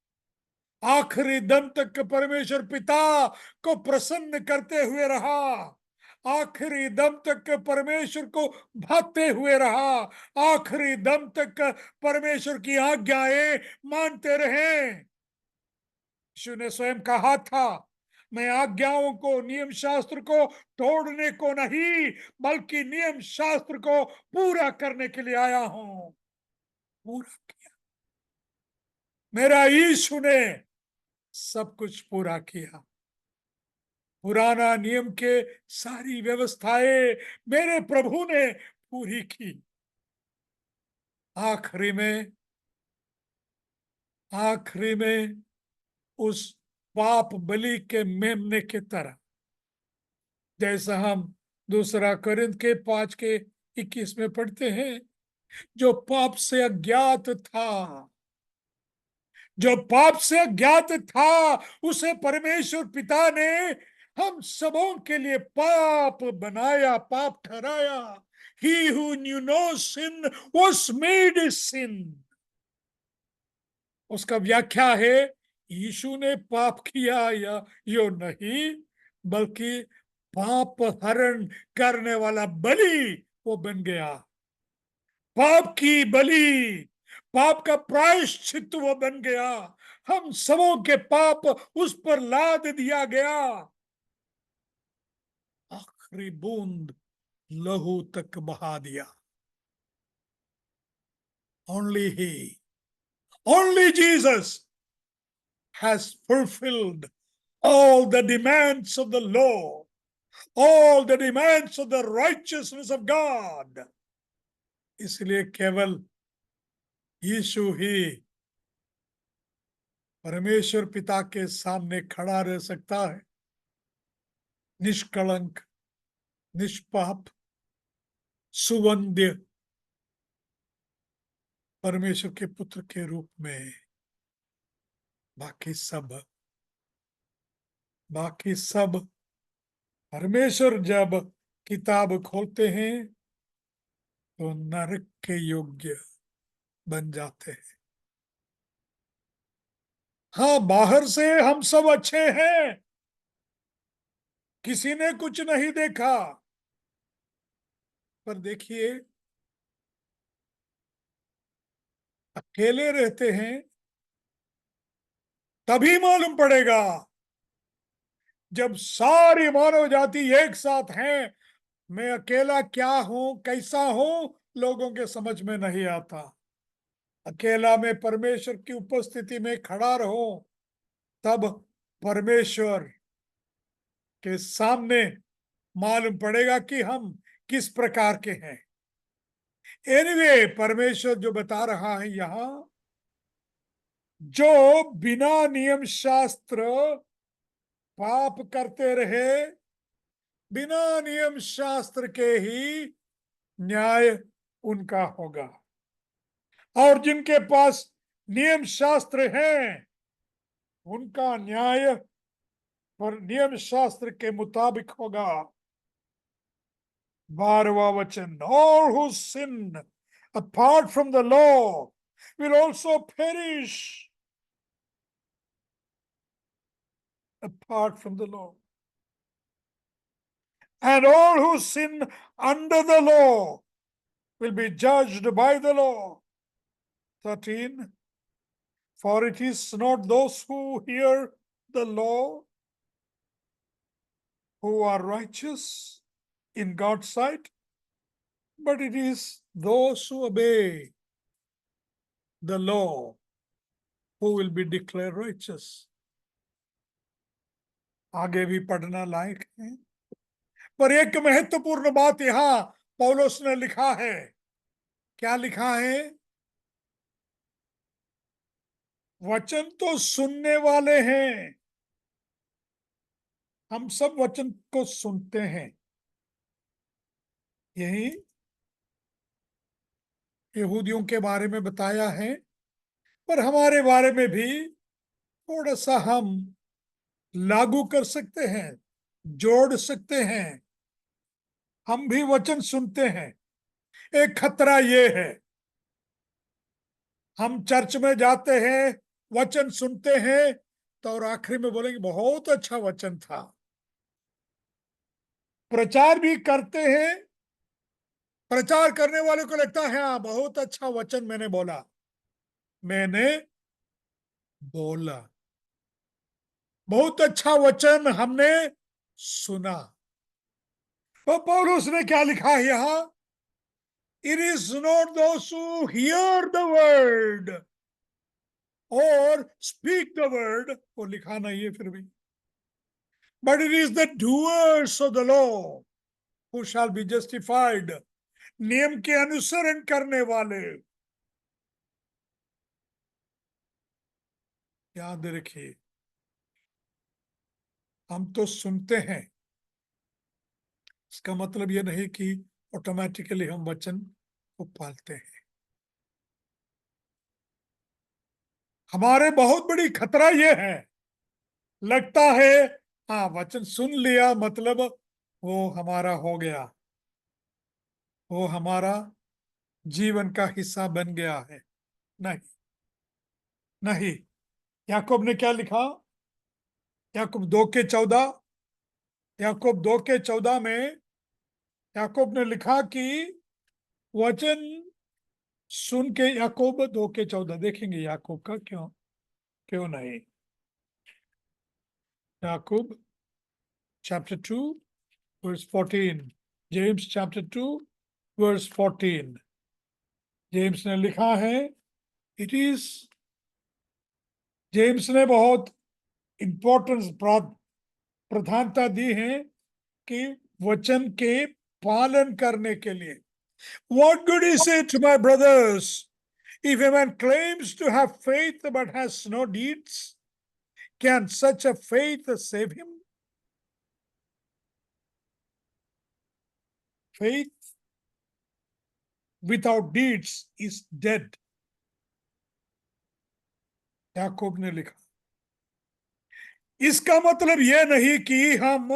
आखिरी दम तक परमेश्वर पिता को प्रसन्न करते हुए रहा, आखिरी दम तक परमेश्वर को भाते हुए रहा, आखिरी दम तक परमेश्वर की आज्ञाएं मानते रहे। यीशु ने स्वयं कहा था, मैं आज्ञाओं को, नियम शास्त्र को तोड़ने को नहीं, बल्कि नियम शास्त्र को पूरा करने के लिए आया हूं। पूरा किया, मेरा यीशु ने सब कुछ पूरा किया। पुराना नियम के सारी व्यवस्थाएं मेरे प्रभु ने पूरी की। आखिरी में उस पाप बलि के मेमने की तरह, जैसा हम दूसरा कोरिन्थ के 5:21 में पढ़ते हैं, जो पाप से अज्ञात था, उसे परमेश्वर पिता ने हम सबों के लिए पाप बनाया, पाप ठहराया। He who knew no sin was made sin. उसका व्याख्या है, यीशु ने पाप किया या यो नहीं, बल्कि पाप हरण करने वाला बलि वो बन गया। पाप की बलि, पाप का प्रायश्चित वो बन गया। हम सबों के पाप उस पर लाद दिया गया। आखिरी बूंद लहू तक बहा दिया। Only Jesus has fulfilled all the demands of the law, all the demands of the righteousness of God. इसलिए केवल यीशु ही परमेश्वर पिता के सामने खड़ा रह सकता है, निष्कलंक, निष्पाप, सुवंद्य परमेश्वर के पुत्र के रूप में। बाकी सब परमेश्वर जब किताब खोलते हैं तो नरक के योग्य बन जाते हैं। हाँ, बाहर से हम सब अच्छे हैं, किसी ने कुछ नहीं देखा, पर देखिए, अकेले रहते हैं तभी मालूम पड़ेगा। जब सारी मानव जाति एक साथ है, मैं अकेला क्या हूं, कैसा हूं, लोगों के समझ में नहीं आता। अकेला मैं परमेश्वर की उपस्थिति में खड़ा रहूं, तब परमेश्वर के सामने मालूम पड़ेगा कि हम किस प्रकार के हैं। एनीवे, परमेश्वर जो बता रहा है यहां, जो बिना नियम शास्त्र पाप करते रहे, बिना नियम शास्त्र के ही न्याय उनका होगा। और जिनके पास नियम शास्त्र हैं, उनका न्याय और नियम शास्त्र के मुताबिक होगा। 12वां वचन, all who sin apart from the law will also perish apart from the law, and all who sin under the law will be judged by the law. 13, for it is not those who hear the law who are righteous in God's sight, but it is those who obey the law who will be declared righteous. आगे भी पढ़ना लायक है, पर एक महत्वपूर्ण बात यहां पौलुस ने लिखा है। क्या लिखा है? वचन तो सुनने वाले हैं, हम सब वचन को सुनते हैं। यही यहूदियों के बारे में बताया है, पर हमारे बारे में भी थोड़ा सा हम लागू कर सकते हैं, जोड़ सकते हैं। हम भी वचन सुनते हैं। एक खतरा ये है, हम चर्च में जाते हैं, वचन सुनते हैं, तो और आखिरी में बोलेंगे बहुत अच्छा वचन था। प्रचार भी करते हैं, प्रचार करने वाले को लगता है हाँ बहुत अच्छा वचन मैंने बोला। बहुत अच्छा वचन हमने सुना। तो पौलुस ने क्या लिखा है यहां? It is not those who hear the word or speak the word, वो लिखा नहीं है फिर भी, but it is the doers of the law who shall be justified. नियम के अनुसरण करने वाले। याद रखिए, हम तो सुनते हैं, इसका मतलब यह नहीं कि ऑटोमेटिकली हम वचन को पालते हैं। हमारे बहुत बड़ी खतरा यह है, लगता है हाँ वचन सुन लिया मतलब वो हमारा हो गया, वो हमारा जीवन का हिस्सा बन गया है। नहीं, नहीं। याकूब ने क्या लिखा? याकूब 2:14, याकूब 2:14 में याकूब ने लिखा कि वचन सुन के, याकूब 2:14 देखेंगे याकूब का, क्यों क्यों नहीं। याकूब chapter 2 verse 14, James chapter 2 verse 14, James ने लिखा है, इट इज, जेम्स ने बहुत इंपॉर्टेंस प्रधानता दी है कि वचन के पालन करने के लिए। What good is it, my brothers, if a man claims to have faith but has no deeds? Can such a faith save him? Faith without deeds is dead, याकूब ने लिखा। इसका मतलब यह नहीं कि हम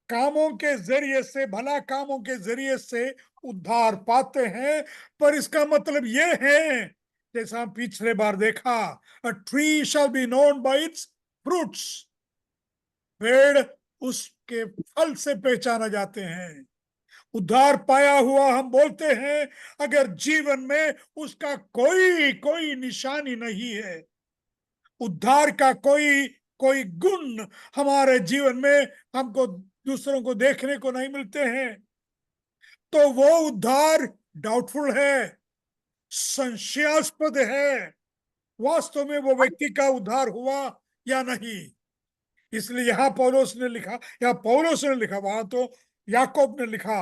कामों के जरिए से, भला कामों के जरिए से उद्धार पाते हैं, पर इसका मतलब यह है, जैसा हम पिछले बार देखा, a tree shall be known by its fruits, पेड़ उसके फल से पहचाना जाते हैं। उद्धार पाया हुआ हम बोलते हैं, अगर जीवन में उसका कोई कोई निशानी नहीं है, उद्धार का कोई कोई गुण हमारे जीवन में हमको दूसरों को देखने को नहीं मिलते हैं, तो वो उद्धार डाउटफुल है, संशयास्पद है। वास्तव में वो व्यक्ति का उद्धार हुआ या नहीं। इसलिए यहां पौलुस ने लिखा, या पौलुस ने लिखा, वहां तो याकूब ने लिखा,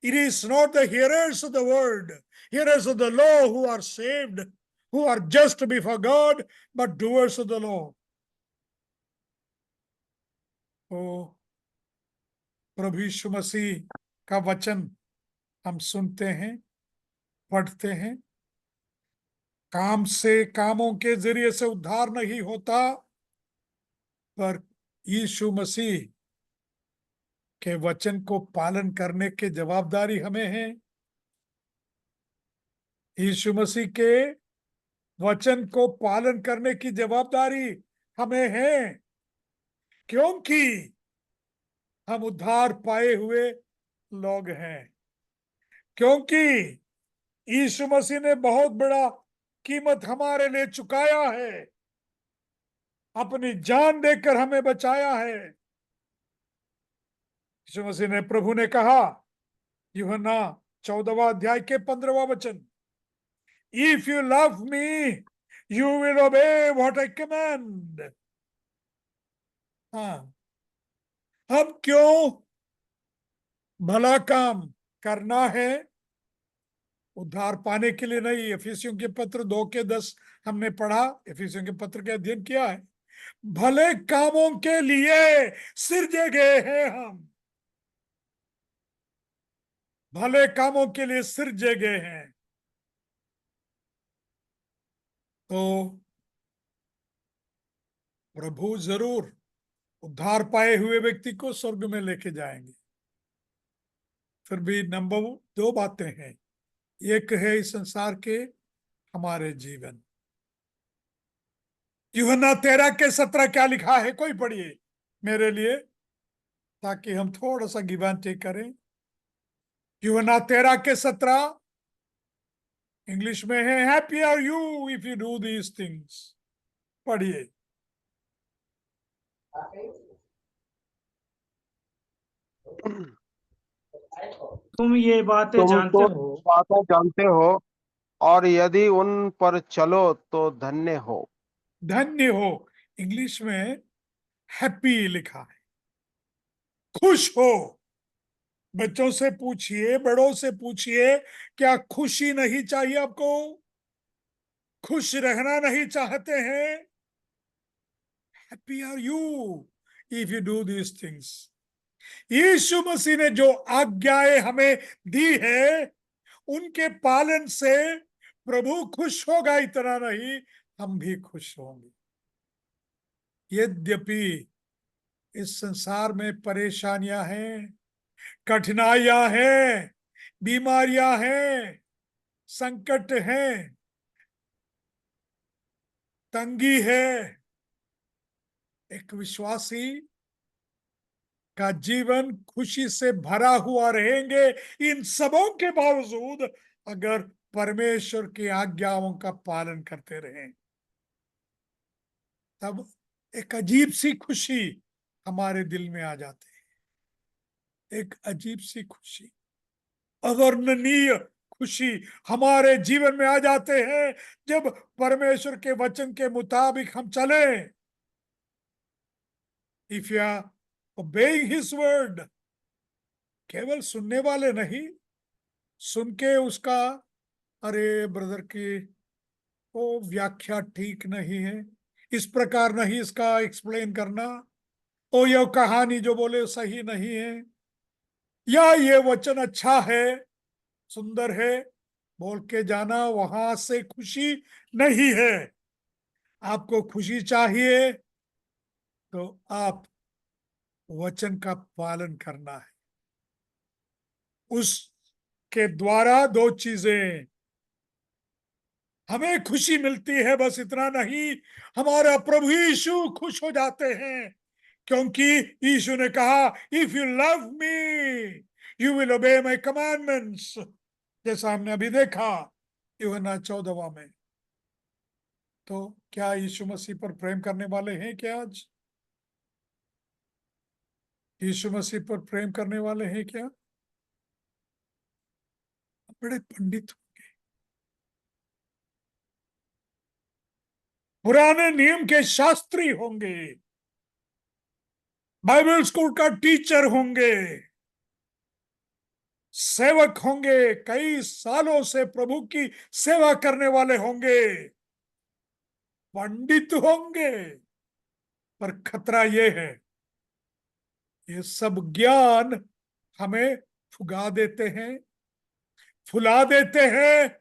it is not the hearers of the word, hearers of the law who are saved, who are just before God, but doers of the law. तो प्रभु यीशु मसीह का वचन हम सुनते हैं, पढ़ते हैं, काम से, कामों के जरिए से उद्धार नहीं होता, पर यीशु मसीह के वचन को पालन करने की जवाबदारी हमें है। यीशु मसीह के वचन को पालन करने की जवाबदारी हमें है, क्योंकि हम उद्धार पाए हुए लोग हैं, क्योंकि यीशु मसीह ने बहुत बड़ा कीमत हमारे लिए चुकाया है, अपनी जान देकर हमें बचाया है। यीशु मसीह ने, प्रभु ने कहा, यूहन्ना 14वां अध्याय के 15वां वचन, if you love me you will obey what I command. हाँ, हम क्यों भला काम करना है? उद्धार पाने के लिए नहीं। इफिसियों के पत्र 2:10 हमने पढ़ा, इफिसियों के पत्र के अध्ययन किया है। भले कामों के लिए सिरजे गए हैं हम, भले कामों के लिए सिरजे गए हैं। तो प्रभु जरूर उद्धार पाए हुए व्यक्ति को स्वर्ग में लेके जाएंगे। फिर भी नंबर 2 बातें हैं। एक है इस संसार के हमारे जीवन। यूहन्ना 13:17 क्या लिखा है? कोई पढ़िए मेरे लिए, ताकि हम थोड़ा सा गिव एंड टेक करें। यूहन्ना 13:17 इंग्लिश में है, happy are you if you do these things. पढ़िए। तुम ये बातें तुम जानते तो हो। बातें जानते हो, और यदि उन पर चलो तो धन्य हो। धन्य हो, इंग्लिश में हैप्पी लिखा है, खुश हो। बच्चों से पूछिए, बड़ों से पूछिए, क्या खुशी नहीं चाहिए आपको? खुश रहना नहीं चाहते हैं? Happy are you if you do these things. यीशु मसीह ने जो आज्ञाएं हमें दी है, उनके पालन से प्रभु खुश होगा। इतना नहीं, हम भी खुश होंगे। यद्यपि इस संसार में परेशानियां हैं, कठिनाइयां हैं, बीमारियां हैं, संकट हैं, तंगी है, एक विश्वासी का जीवन खुशी से भरा हुआ रहेंगे। इन सबों के बावजूद अगर परमेश्वर की आज्ञाओं का पालन करते रहें, तब एक अजीब सी खुशी हमारे दिल में आ जाती है। एक अजीब सी खुशी, अवर्णनीय खुशी हमारे जीवन में आ जाते हैं जब परमेश्वर के वचन के मुताबिक हम चले। If you are obeying his word, केवल सुनने वाले नहीं, सुन के उसका, अरे ब्रदर की वो व्याख्या ठीक नहीं है, इस प्रकार नहीं इसका एक्सप्लेन करना, ओ ये कहानी जो बोले सही नहीं है, या ये वचन अच्छा है, सुंदर है, बोल के जाना, वहां से खुशी नहीं है। आपको खुशी चाहिए तो आप वचन का पालन करना है। उसके द्वारा दो चीजें हमें खुशी मिलती है, बस इतना नहीं, हमारा प्रभु यीशु खुश हो जाते हैं, क्योंकि यीशु ने कहा, if you love me you will obey my commandments, जैसा हमने अभी देखा यूहन्ना 14 में। तो क्या यीशु मसीह पर प्रेम करने वाले हैं क्या आज? यीशु मसीह पर प्रेम करने वाले हैं क्या? बड़े पंडित होंगे, पुराने नियम के शास्त्री होंगे, बाइबल स्कूल का टीचर होंगे, सेवक होंगे, कई सालों से प्रभु की सेवा करने वाले होंगे, पंडित होंगे। पर खतरा ये है, ये सब ज्ञान हमें फुगा देते हैं, फुला देते हैं,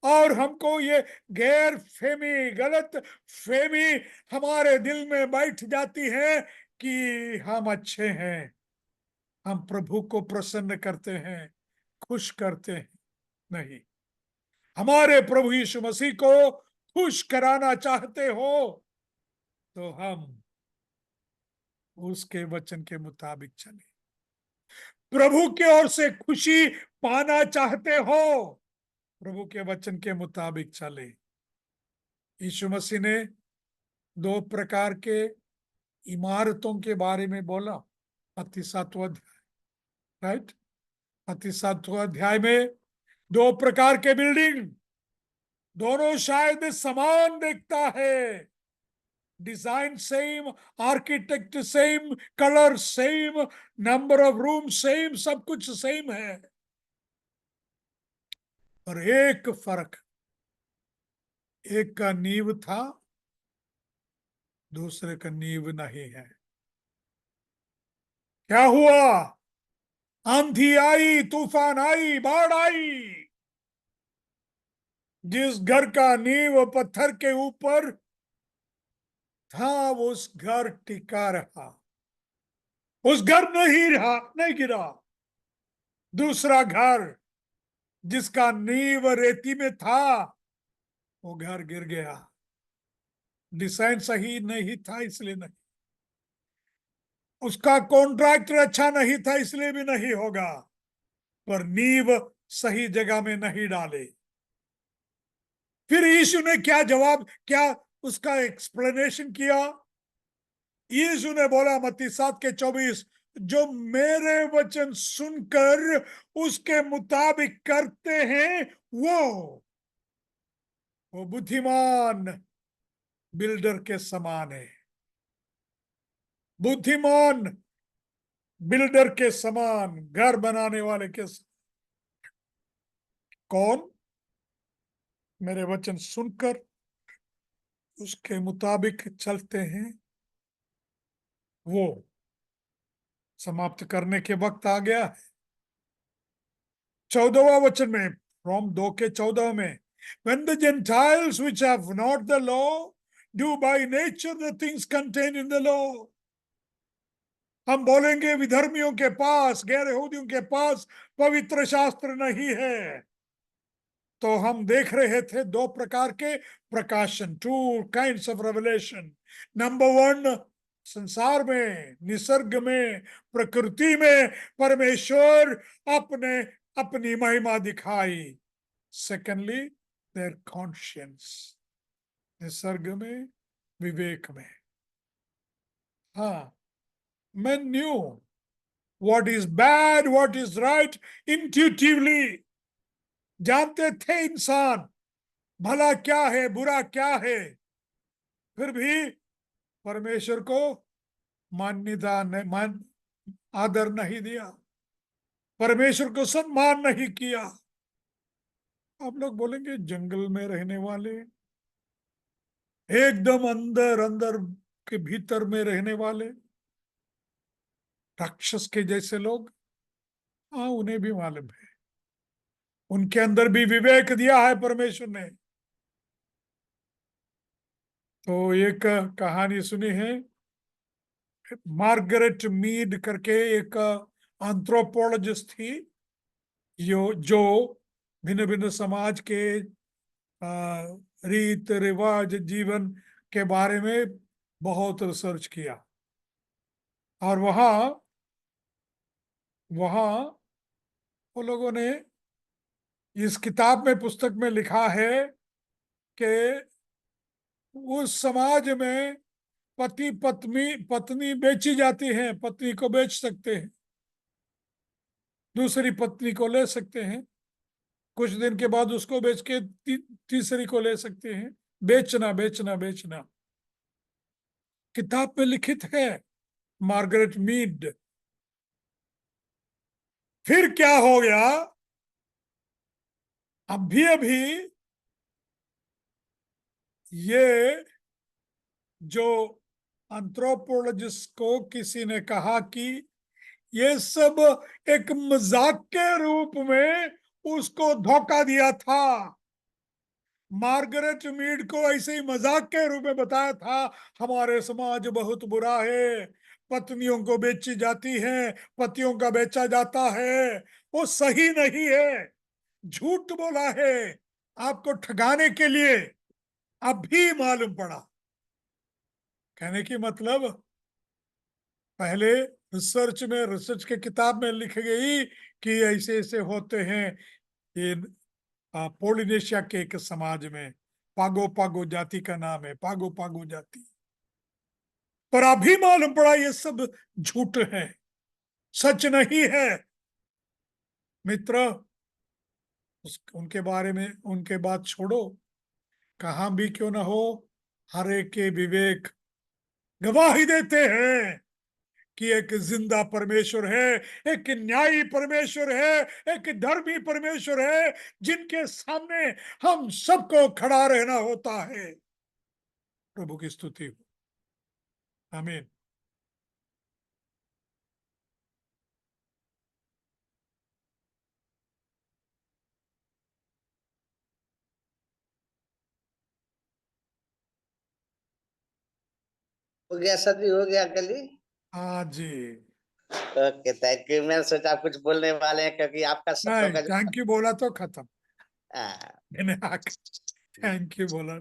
और हमको ये गैर फेमी, गलत फेमी हमारे दिल में बैठ जाती है कि हम अच्छे हैं, हम प्रभु को प्रसन्न करते हैं, खुश करते हैं। नहीं, हमारे प्रभु यीशु मसीह को खुश कराना चाहते हो तो हम उसके वचन के मुताबिक चले। प्रभु की ओर से खुशी पाना चाहते हो, प्रभु के वचन के मुताबिक चले। यीशु मसीह ने दो प्रकार के इमारतों के बारे में बोला, मत्ती 7वां अध्याय, राइट? मत्ती 7वां अध्याय में दो प्रकार के बिल्डिंग, दोनों शायद समान दिखता है, design same, architect same, colour same, number of room same, सब कुछ सेम है, पर एक फर्क, एक का नींव था, दूसरे का नींव नहीं है। क्या हुआ? आंधी आई, तूफान आई, बाढ़ आई, जिस घर का नींव पत्थर के ऊपर था उस घर टिका रहा, उस घर नहीं रहा, नहीं गिरा। दूसरा घर जिसका नींव रेती में था, वो घर गिर गया। डिजाइन सही नहीं था इसलिए नहीं, उसका कॉन्ट्रैक्टर अच्छा नहीं था इसलिए भी नहीं होगा, पर नींव सही जगह में नहीं डाले। फिर यीशु ने क्या जवाब, क्या उसका एक्सप्लेनेशन किया? यीशु ने बोला मत्ती 7:24, जो मेरे वचन सुनकर उसके मुताबिक करते हैं वो बुद्धिमान बिल्डर के समान है। बुद्धिमान बिल्डर के समान, घर बनाने वाले के समान। कौन? मेरे वचन सुनकर उसके मुताबिक चलते हैं वो। समाप्त करने के वक्त आ गया है। 14वां वचन में, रोम 2:14 में, when the Gentiles which have not the law do by nature the things contained in the law। हम बोलेंगे विधर्मियों के पास, गैर यहूदियों के पास पवित्र शास्त्र नहीं है। तो हम देख रहे थे दो प्रकार के प्रकाशन, 2 kinds of revelation। नंबर 1, संसार में, निसर्ग में, प्रकृति में परमेश्वर अपनी महिमा दिखाई। सेकेंडली, देयर कॉन्शियंस, निसर्ग में, विवेक में। हाँ, men knew what is bad, what is right intuitively। जानते थे इंसान भला क्या है, बुरा क्या है, फिर भी परमेश्वर को आदर नहीं दिया, परमेश्वर को सम्मान नहीं किया। आप लोग बोलेंगे जंगल में रहने वाले, एकदम अंदर अंदर के भीतर में रहने वाले राक्षस के जैसे लोग, हाँ, उन्हें भी मालूम है, उनके अंदर भी विवेक दिया है परमेश्वर ने। तो एक कहानी सुनी है, मार्गरेट मीड करके एक एंथ्रोपोलॉजिस्ट थी, जो भिन्न भिन्न समाज के रीत रिवाज, जीवन के बारे में बहुत रिसर्च किया। और वहां वो लोगों ने इस किताब में, पुस्तक में लिखा है कि उस समाज में पत्नी बेची जाती है, पत्नी को बेच सकते हैं, दूसरी पत्नी को ले सकते हैं, कुछ दिन के बाद उसको बेच के तीसरी को ले सकते हैं। बेचना बेचना बेचना किताब में लिखित है, मार्गरेट मीड। फिर क्या हो गया, अभी ये जो एंथ्रोपोलॉजिस्ट को किसी ने कहा कि ये सब एक मजाक के रूप में उसको धोखा दिया था। मार्गरेट मीड को ऐसे ही मजाक के रूप में बताया था, हमारे समाज बहुत बुरा है, पत्नियों को बेची जाती है, पतियों का बेचा जाता है, वो सही नहीं है, झूठ बोला है आपको ठगाने के लिए। अभी मालूम पड़ा। कहने की मतलब, पहले रिसर्च के किताब में लिख गई कि ऐसे ऐसे होते हैं ये पोलिनेशिया के एक समाज में, पागो पागो जाति का नाम है, पागो पागो जाति। पर अभी मालूम पड़ा ये सब झूठ है, सच नहीं है। मित्र, उनके बारे में, उनके बात छोड़ो, कहां भी क्यों ना हो, हर एक के विवेक गवाही देते हैं कि एक जिंदा परमेश्वर है, एक न्यायी परमेश्वर है, एक धर्मी परमेश्वर है, जिनके सामने हम सबको खड़ा रहना होता है। प्रभु की स्तुति हो। आमीन। हो गया सदी, हो गया कल ही। हाँ जी। Okay, thank you. मैं सोचा आप कुछ बोलने वाले हैं, क्योंकि आपका शब्दों नहीं, का थैंक यू बोला तो खत्म। हाँ। मैंने थैंक यू बोला।